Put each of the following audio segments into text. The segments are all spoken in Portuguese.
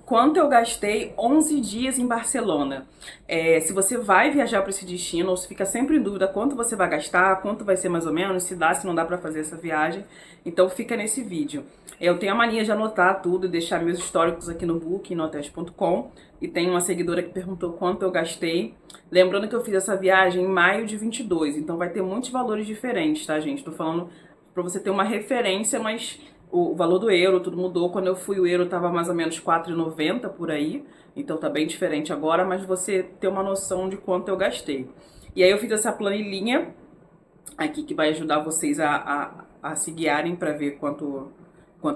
Quanto eu gastei 11 dias em Barcelona. Se você vai viajar para esse destino, ou se fica sempre em dúvida quanto você vai gastar, quanto vai ser mais ou menos, se dá, se não dá para fazer essa viagem, então fica nesse vídeo. Eu tenho a mania de anotar tudo e deixar meus históricos aqui no Booking, no hotels.com, e tem uma seguidora que perguntou quanto eu gastei. Lembrando que eu fiz essa viagem em maio de 22, então vai ter muitos valores diferentes, tá, gente? Tô falando para você ter uma referência, mas o valor do euro, tudo mudou. Quando eu fui, o euro tava mais ou menos 4,90 por aí. Então tá bem diferente agora, mas você ter uma noção de quanto eu gastei. E aí eu fiz essa planilhinha aqui que vai ajudar vocês a se guiarem para ver quanto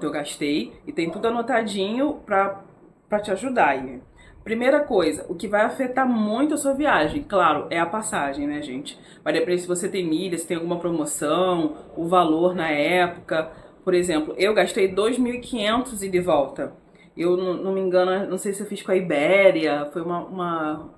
eu gastei. E tem tudo anotadinho para te ajudar aí. Primeira coisa, o que vai afetar muito a sua viagem, claro, é a passagem, né, gente? Vai depender se você tem milha, se tem alguma promoção, o valor na época. Por exemplo, eu gastei 2.500 ida e de volta. Eu não me engano, não sei se eu fiz com a Ibéria, foi uma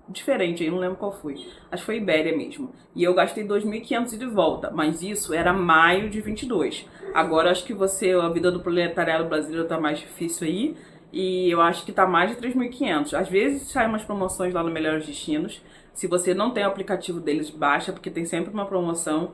diferente, eu não lembro qual foi. Acho que foi Ibéria mesmo. E eu gastei 2.500 ida e de volta, mas isso era maio de 22. Agora acho que a vida do proletariado brasileiro tá mais difícil aí, e eu acho que tá mais de 3.500. Às vezes saem umas promoções lá no Melhores Destinos. Se você não tem o aplicativo deles, baixa, porque tem sempre uma promoção.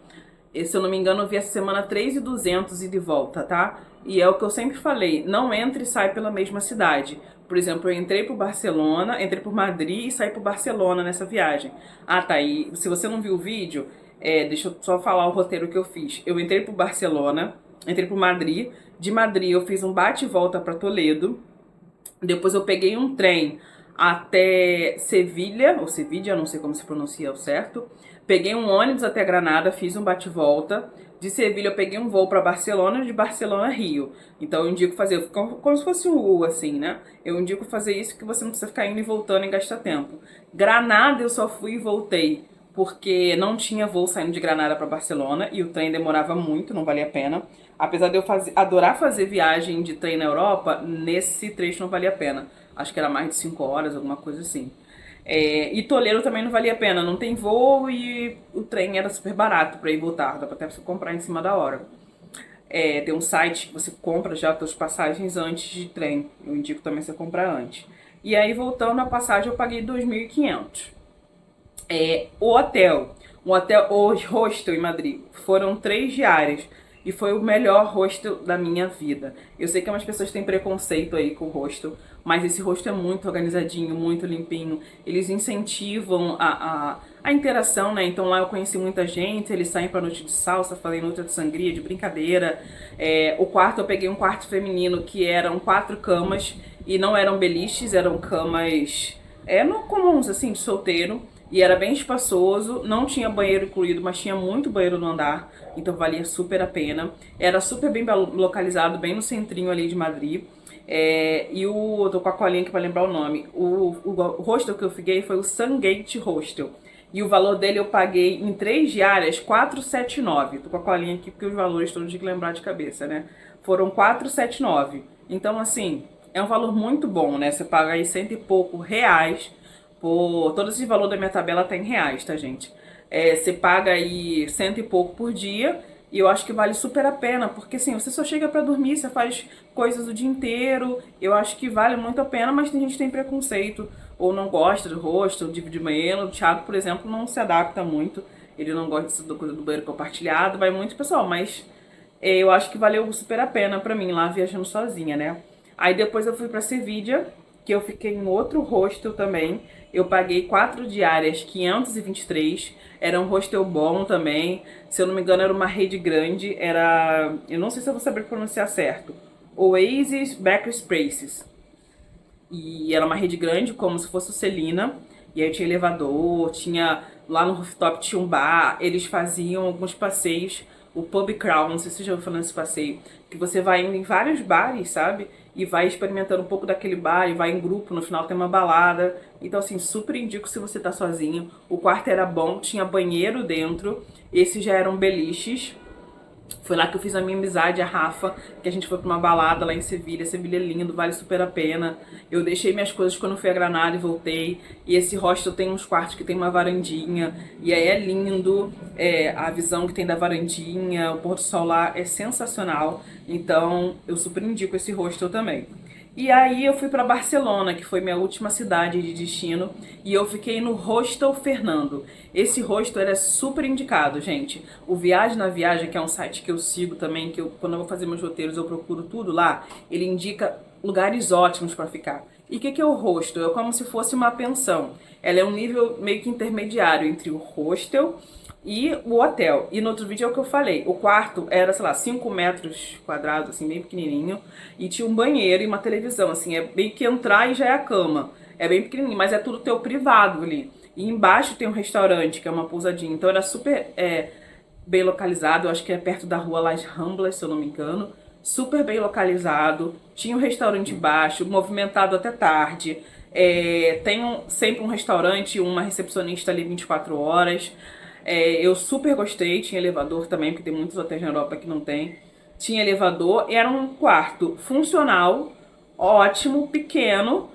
E, se eu não me engano, eu vi essa semana 3.200 e de volta, tá? E é o que eu sempre falei, não entre e sai pela mesma cidade. Por exemplo, eu entrei por Barcelona, entrei por Madrid e saí por Barcelona nessa viagem. Ah, tá, e se você não viu o vídeo, deixa eu só falar o roteiro que eu fiz. Eu entrei por Barcelona, entrei por Madrid, de Madrid eu fiz um bate e volta para Toledo, depois eu peguei um trem até Sevilha, ou Sevilla, não sei como se pronuncia o certo. Peguei um ônibus até Granada, fiz um bate-volta. De Sevilha eu peguei um voo para Barcelona, de Barcelona a Rio. Então eu indico fazer, como se fosse um U, assim, né? Eu indico fazer isso que você não precisa ficar indo e voltando e gastar tempo. Granada eu só fui e voltei porque não tinha voo saindo de Granada para Barcelona e o trem demorava muito, não valia a pena. Apesar de eu adorar fazer viagem de trem na Europa, nesse trecho não valia a pena. Acho que era mais de 5 horas, alguma coisa assim. E Toledo também não valia a pena, não tem voo e o trem era super barato para ir e voltar, dá pra até você comprar em cima da hora. Tem um site que você compra já as suas passagens antes de trem, eu indico também você comprar antes. E aí voltando à passagem eu paguei 2.500. O hostel em Madrid, foram 3 diárias e foi o melhor hostel da minha vida. Eu sei que umas pessoas têm preconceito aí com o hostel, mas esse hostel é muito organizadinho, muito limpinho. Eles incentivam a interação, né? Então lá eu conheci muita gente, eles saem pra noite de salsa, falei noite de sangria, de brincadeira. O quarto, eu peguei um quarto feminino que eram 4 camas e não eram beliches, eram camas não comuns, assim, de solteiro. E era bem espaçoso, não tinha banheiro incluído, mas tinha muito banheiro no andar, então valia super a pena. Era super bem localizado, bem no centrinho ali de Madrid. Eu tô com a colinha aqui pra lembrar o nome. O hostel que eu fiquei foi o Sungate Hostel. E o valor dele eu paguei em 3 diárias, 479. Tô com a colinha aqui porque os valores todos de lembrar de cabeça, né? Foram 479. Então, assim, é um valor muito bom, né? Você paga aí cento e pouco reais. Todo esse valor da minha tabela tá em reais, tá, gente? Você paga aí cento e pouco por dia e eu acho que vale super a pena, porque assim, você só chega pra dormir, você faz coisas o dia inteiro, eu acho que vale muito a pena, mas tem gente que tem preconceito ou não gosta do hostel, de banheiro. O Thiago, por exemplo, não se adapta muito, ele não gosta dessa coisa do banheiro compartilhado, vai muito pessoal, mas eu acho que valeu super a pena pra mim lá viajando sozinha, né? Aí depois eu fui pra Sevilla, que eu fiquei em outro hostel também. Eu paguei 4 diárias, 523. Era um hostel bom também. Se eu não me engano, era uma rede grande. Eu não sei se eu vou saber pronunciar certo. Oasis Backspaces. E era uma rede grande, como se fosse o Celina. E aí tinha elevador, tinha... Lá no rooftop tinha um bar. Eles faziam alguns passeios. O Pub Crawl, não sei se você já ouviu falar nesse passeio. Que você vai indo em vários bares, sabe? E vai experimentando um pouco daquele bar, e vai em grupo, no final tem uma balada. Então, assim, super indico se você tá sozinho. O quarto era bom, tinha banheiro dentro. Esses já eram beliches. Foi lá que eu fiz a minha amizade, a Rafa, que a gente foi pra uma balada lá em Sevilha. Sevilha é lindo, vale super a pena. Eu deixei minhas coisas quando fui a Granada e voltei. E esse hostel tem uns quartos que tem uma varandinha. E aí é lindo, a visão que tem da varandinha, o pôr do sol lá é sensacional. Então, eu super indico esse hostel também. E aí eu fui para Barcelona, que foi minha última cidade de destino, e eu fiquei no Hostel Fernando. Esse hostel era super indicado, gente. O Viagem na Viagem, que é um site que eu sigo também, que eu, quando eu vou fazer meus roteiros eu procuro tudo lá, ele indica lugares ótimos para ficar. E o que é o hostel? É como se fosse uma pensão. Ela é um nível meio que intermediário entre o hostel e o hotel. E no outro vídeo é o que eu falei. O quarto era, sei lá, 5 metros quadrados, assim, bem pequenininho. E tinha um banheiro e uma televisão, assim. É bem que entrar e já é a cama. É bem pequenininho, mas é tudo teu privado ali. E embaixo tem um restaurante, que é uma pousadinha. Então era super bem localizado. Eu acho que é perto da rua Las Ramblas, se eu não me engano. Super bem localizado. Tinha um restaurante embaixo, movimentado até tarde. Sempre um restaurante, uma recepcionista ali 24 horas. Eu super gostei, tinha elevador também, porque tem muitos hotéis na Europa que não tem. Tinha elevador, era um quarto funcional, ótimo, pequeno.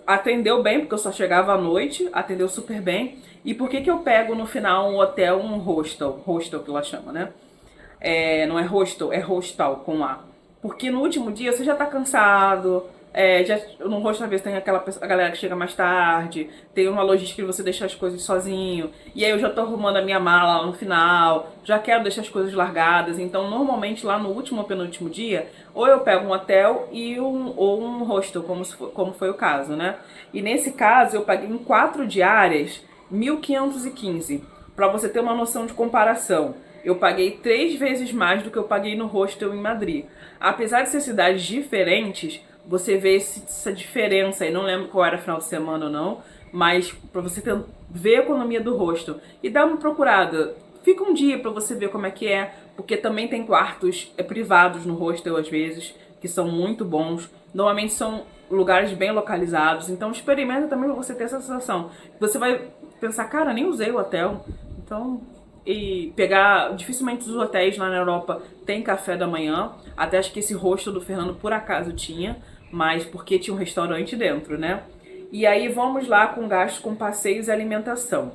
Atendeu bem, porque eu só chegava à noite, atendeu super bem. E por que eu pego no final um hotel, um hostel? Hostel que ela chama, né? Não é hostel, é hostal com A. Porque no último dia você já tá cansado. No hostel às vezes tem a galera que chega mais tarde, tem uma logística de você deixar as coisas sozinho. E aí eu já tô arrumando a minha mala lá no final, já quero deixar as coisas largadas. Então normalmente lá no último ou penúltimo dia, ou eu pego um hotel ou um hostel, como foi o caso, né? E nesse caso eu paguei em 4 diárias 1.515, para você ter uma noção de comparação. Eu paguei 3 vezes mais do que eu paguei no hostel em Madrid. Apesar de ser cidades diferentes, você vê essa diferença aí. Não lembro qual era final de semana ou não, mas para você ver a economia do hostel e dar uma procurada. Fica um dia para você ver como é que é, porque também tem quartos privados no hostel às vezes, que são muito bons. Normalmente são lugares bem localizados, então experimenta também pra você ter essa sensação. Você vai pensar, cara, nem usei o hotel, então e pegar. Dificilmente os hotéis lá na Europa tem café da manhã. Até acho que esse hostel do Fernando por acaso tinha, mas porque tinha um restaurante dentro, né? E aí vamos lá com gastos com passeios e alimentação.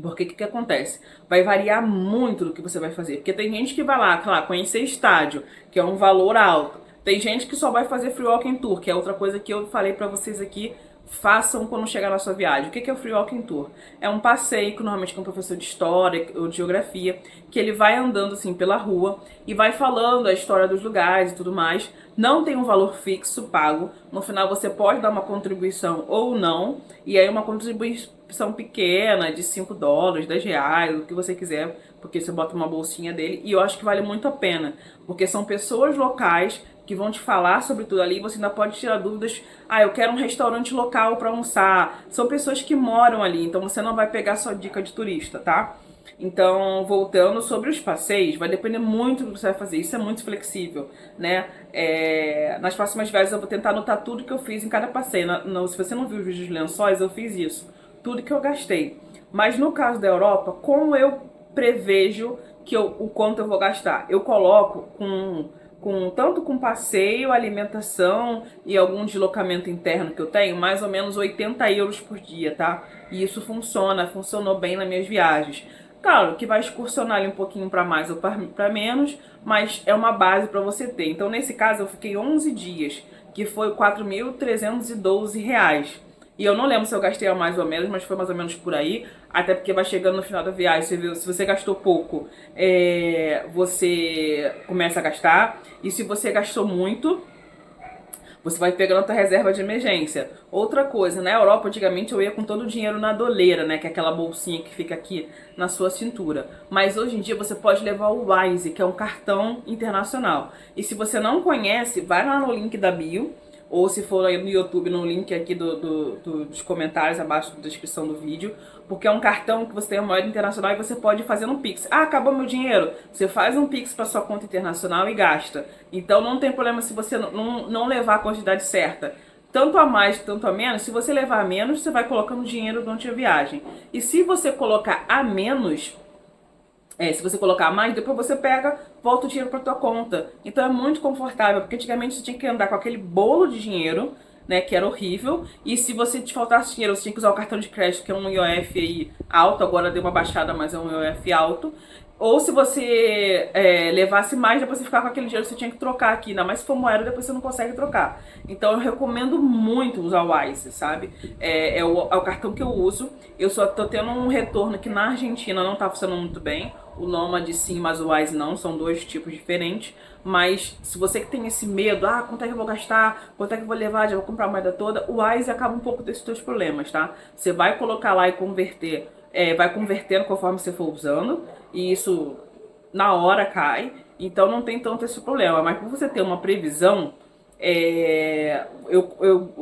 Porque o que acontece? Vai variar muito do que você vai fazer. Porque tem gente que vai lá, claro, conhecer estádio, que é um valor alto. Tem gente que só vai fazer free walking tour, que é outra coisa que eu falei pra vocês aqui, façam quando chegar na sua viagem. O que é o free walking tour? É um passeio que normalmente com um professor de história ou de geografia, que ele vai andando assim pela rua e vai falando a história dos lugares e tudo mais. Não tem um valor fixo pago. No final você pode dar uma contribuição ou não. E aí uma contribuição pequena de $5, R$ 10, o que você quiser, porque você bota uma bolsinha dele. E eu acho que vale muito a pena, porque são pessoas locais que vão te falar sobre tudo ali, você ainda pode tirar dúvidas. Ah, eu quero um restaurante local para almoçar. São pessoas que moram ali, então você não vai pegar só dica de turista, tá? Então, voltando sobre os passeios, vai depender muito do que você vai fazer. Isso é muito flexível, né? Nas próximas viagens eu vou tentar anotar tudo que eu fiz em cada passeio. Se você não viu os vídeos de lençóis, eu fiz isso. Tudo que eu gastei. Mas no caso da Europa, como eu prevejo o quanto eu vou gastar? Eu coloco tanto com passeio, alimentação e algum deslocamento interno que eu tenho, mais ou menos 80 euros por dia, tá? E isso funcionou bem nas minhas viagens. Claro que vai excursionar ali um pouquinho para mais ou para menos, mas é uma base para você ter. Então, nesse caso, eu fiquei 11 dias, que foi R$ 4.312. E eu não lembro se eu gastei a mais ou menos, mas foi mais ou menos por aí. Até porque vai chegando no final da viagem, você viu, se você gastou pouco, você começa a gastar. E se você gastou muito, você vai pegando a tua reserva de emergência. Outra coisa, na Europa, antigamente eu ia com todo o dinheiro na doleira, né? Que é aquela bolsinha que fica aqui na sua cintura. Mas hoje em dia você pode levar o Wise, que é um cartão internacional. E se você não conhece, vai lá no link da bio, ou se for aí no YouTube, no link aqui dos comentários abaixo da descrição do vídeo, porque é um cartão que você tem uma moeda internacional e você pode fazer no Pix. Ah, acabou meu dinheiro. Você faz um Pix para sua conta internacional e gasta. Então não tem problema se você não levar a quantidade certa. Tanto a mais, tanto a menos, se você levar a menos, você vai colocando dinheiro durante a viagem. E se você colocar a menos, se você colocar mais, depois você pega, volta o dinheiro para tua conta. Então é muito confortável, porque antigamente você tinha que andar com aquele bolo de dinheiro, né, que era horrível. E se você te faltasse dinheiro, você tinha que usar o cartão de crédito, que é um IOF aí alto, agora deu uma baixada, mas é um IOF alto. Ou se você levasse mais, depois você ficar com aquele dinheiro que você tinha que trocar aqui. Ainda mais se for moeda, depois você não consegue trocar. Então eu recomendo muito usar o Wise, sabe? É o cartão que eu uso. Eu só tô tendo um retorno que na Argentina não tá funcionando muito bem. O Nomad sim, mas o Wise não. São dois tipos diferentes. Mas se você que tem esse medo, quanto é que eu vou gastar? Quanto é que eu vou levar? Já vou comprar a moeda toda? O Wise acaba um pouco desses teus problemas, tá? Você vai colocar lá e converter. Vai convertendo conforme você for usando, e isso na hora cai, então não tem tanto esse problema. Mas por você ter uma previsão,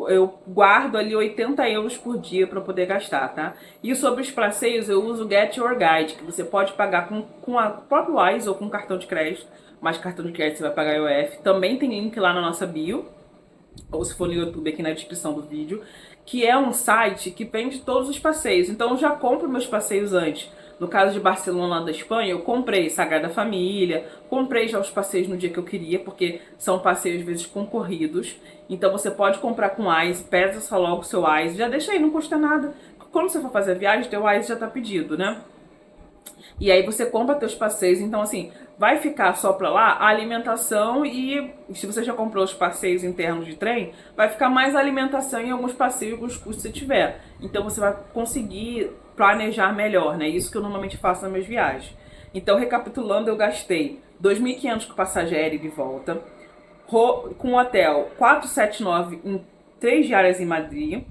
eu guardo ali 80 euros por dia para poder gastar, tá? E sobre os passeios, eu uso o Get Your Guide, que você pode pagar com a própria Wise ou com cartão de crédito, mas cartão de crédito você vai pagar IOF. Também tem link lá na nossa bio, ou se for no YouTube aqui na descrição do vídeo, que é um site que vende todos os passeios. Então eu já compro meus passeios antes. No caso de Barcelona, da Espanha, eu comprei Sagrada Família, comprei já os passeios no dia que eu queria, porque são passeios às vezes concorridos. Então você pode comprar com Wise, pesa só logo o seu Wise, já deixa aí, não custa nada. Quando você for fazer a viagem, teu Wise já tá pedido, né? E aí você compra teus passeios, então assim, vai ficar só pra lá a alimentação e se você já comprou os passeios internos de trem, vai ficar mais a alimentação e alguns passeios, alguns custos que você tiver. Então você vai conseguir planejar melhor, né? Isso que eu normalmente faço nas minhas viagens. Então, recapitulando, eu gastei 2.500 com passagem aérea de volta, com hotel 479 em 3 diárias em Madrid,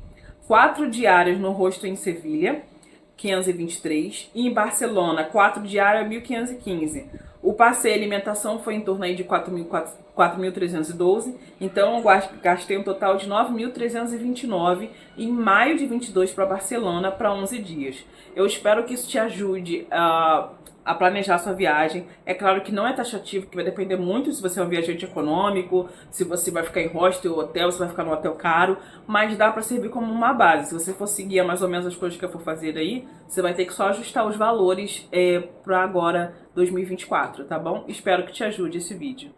4 diárias no hostel em Sevilha, 523, e em Barcelona, 4 diárias, 1.515. O passeio e alimentação foi em torno aí de 4.312, então eu gastei um total de 9.329 em maio de 22 para Barcelona para 11 dias. Eu espero que isso te ajude a planejar a sua viagem. É claro que não é taxativo, que vai depender muito se você é um viajante econômico, se você vai ficar em hostel ou hotel, se vai ficar num hotel caro, mas dá para servir como uma base. Se você for seguir mais ou menos as coisas que eu for fazer aí, você vai ter que só ajustar os valores para agora 2024, tá bom? Espero que te ajude esse vídeo.